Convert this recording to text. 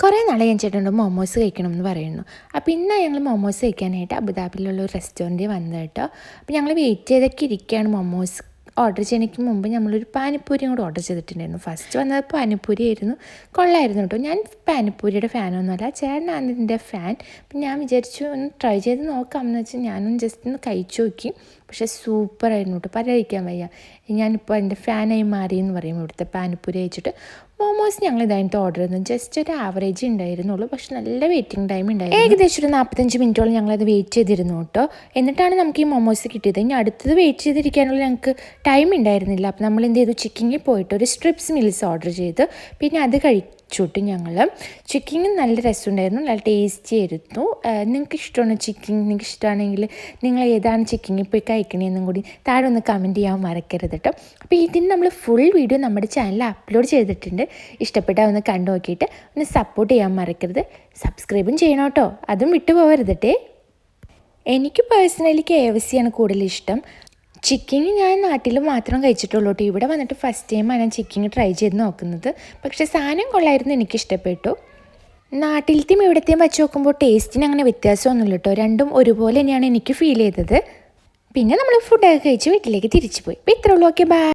കുറേ നാളെ ഞാൻ ചേട്ടനോട് മൊമോസ് കഴിക്കണമെന്ന് പറയുന്നു. അപ്പോൾ ഇന്ന് ഞങ്ങൾ മൊമോസ് കഴിക്കാനായിട്ട് അബുദാബിയിലുള്ള ഒരു റെസ്റ്റോറൻറ്റിൽ വന്നത് കേട്ടോ. അപ്പോൾ ഞങ്ങൾ വെയിറ്റ് ചെയ്തൊക്കെ ഇരിക്കുകയാണ്. മൊമോസ് ഓർഡർ ചെയ്യുന്നതിന് മുമ്പ് നമ്മളൊരു പാനിപ്പൂരിയും കൂടെ ഓർഡർ ചെയ്തിട്ടുണ്ടായിരുന്നു. ഫസ്റ്റ് വന്നത് പാനിപ്പൂരി ആയിരുന്നു. കൊള്ളായിരുന്നു കേട്ടോ. ഞാൻ പാനിപ്പൂരിയുടെ ഫാനൊന്നുമല്ല, ചേട്ടനാണ് ഇതിൻ്റെ ഫാൻ. അപ്പം ഞാൻ വിചാരിച്ചു ഒന്ന് ട്രൈ ചെയ്ത് നോക്കാമെന്ന് വെച്ചാൽ ഞാനും ജസ്റ്റ് ഒന്ന് കഴിച്ചു നോക്കി. പക്ഷേ സൂപ്പറായിരുന്നു കേട്ടോ, പറയാതിരിക്കാൻ വയ്യ. ഞാനിപ്പോൾ എൻ്റെ ഫാനായി മാറിയെന്ന് പറയും. ഇവിടുത്തെ പാനിപ്പൂരി കഴിച്ചിട്ട് മോമോസ് ഞങ്ങൾ ഇതായിട്ട് ഓർഡർ ചെയ്തു. ജസ്റ്റ് ഒരു ആവറേജ് ഉണ്ടായിരുന്നുള്ളൂ, പക്ഷെ നല്ല വെയിറ്റിംഗ് ടൈം ഉണ്ടായിരുന്നു. ഏകദേശം ഒരു 45 മിനിറ്റോളം ഞങ്ങളത് വെയിറ്റ് ചെയ്തിരുന്നു കേട്ടോ. എന്നിട്ടാണ് നമുക്ക് ഈ മൊമോസ് കിട്ടിയത്. ഇനി അടുത്തത് വെയിറ്റ് ചെയ്തിരിക്കാനുള്ള ഞങ്ങൾക്ക് ടൈം ഉണ്ടായിരുന്നില്ല. അപ്പോൾ നമ്മൾ എന്ത് ചെയ്തു, ചിക്കനിൽ പോയിട്ട് ഒരു സ്ട്രിപ്സ് മീൽസ് ഓർഡർ ചെയ്ത് പിന്നെ അത് കഴിച്ചിട്ട് ഞങ്ങൾ ചിക്കൻ നല്ല രസമുണ്ടായിരുന്നു, നല്ല ടേസ്റ്റി ആയിരുന്നു. നിങ്ങൾക്ക് ഇഷ്ടമാണ് ചിക്കൻ? നിങ്ങൾക്ക് ഇഷ്ടമാണെങ്കിൽ നിങ്ങൾ ഏതാണ് ചിക്കനിൽ പോയി കഴിക്കണേന്നും കൂടി താഴെ ഒന്ന് കമൻറ്റ് ചെയ്യാൻ മറക്കരുത് കേട്ടോ. അപ്പോൾ ഇതിന് നമ്മൾ ഫുൾ വീഡിയോ നമ്മുടെ ചാനലിൽ അപ്ലോഡ് ചെയ്തിട്ടുണ്ട്. ഇഷ്ടപ്പെട്ടാൽ ഒന്ന് കണ്ടു നോക്കിയിട്ട് ഒന്ന് സപ്പോർട്ട് ചെയ്യാൻ മറക്കരുത്. സബ്സ്ക്രൈബും ചെയ്യണം കേട്ടോ, അതും വിട്ടുപോകരുതട്ടെ. എനിക്ക് പേഴ്സണലി KFC ആണ് കൂടുതൽ ഇഷ്ടം. ചിക്കൻ ഞാൻ നാട്ടിൽ മാത്രം കഴിച്ചിട്ടുള്ളൂ കേട്ടോ. ഇവിടെ വന്നിട്ട് ഫസ്റ്റ് ടൈമാണ് ഞാൻ ചിക്കൻ ട്രൈ ചെയ്ത് നോക്കുന്നത്. പക്ഷേ സാധനം കൊള്ളായിരുന്നു, എനിക്കിഷ്ടപ്പെട്ടു. നാട്ടിലത്തെയും ഇവിടത്തെയും വെച്ച് നോക്കുമ്പോൾ ടേസ്റ്റിന് അങ്ങനെ വ്യത്യാസമൊന്നുമില്ല കേട്ടോ. രണ്ടും ഒരുപോലെ തന്നെയാണ് എനിക്ക് ഫീൽ ചെയ്തത്. പിന്നെ നമ്മൾ ഫുഡൊക്കെ കഴിച്ച് വീട്ടിലേക്ക് തിരിച്ചു പോയി. അപ്പോൾ ഇത്രയുള്ളൂ. Okay, by.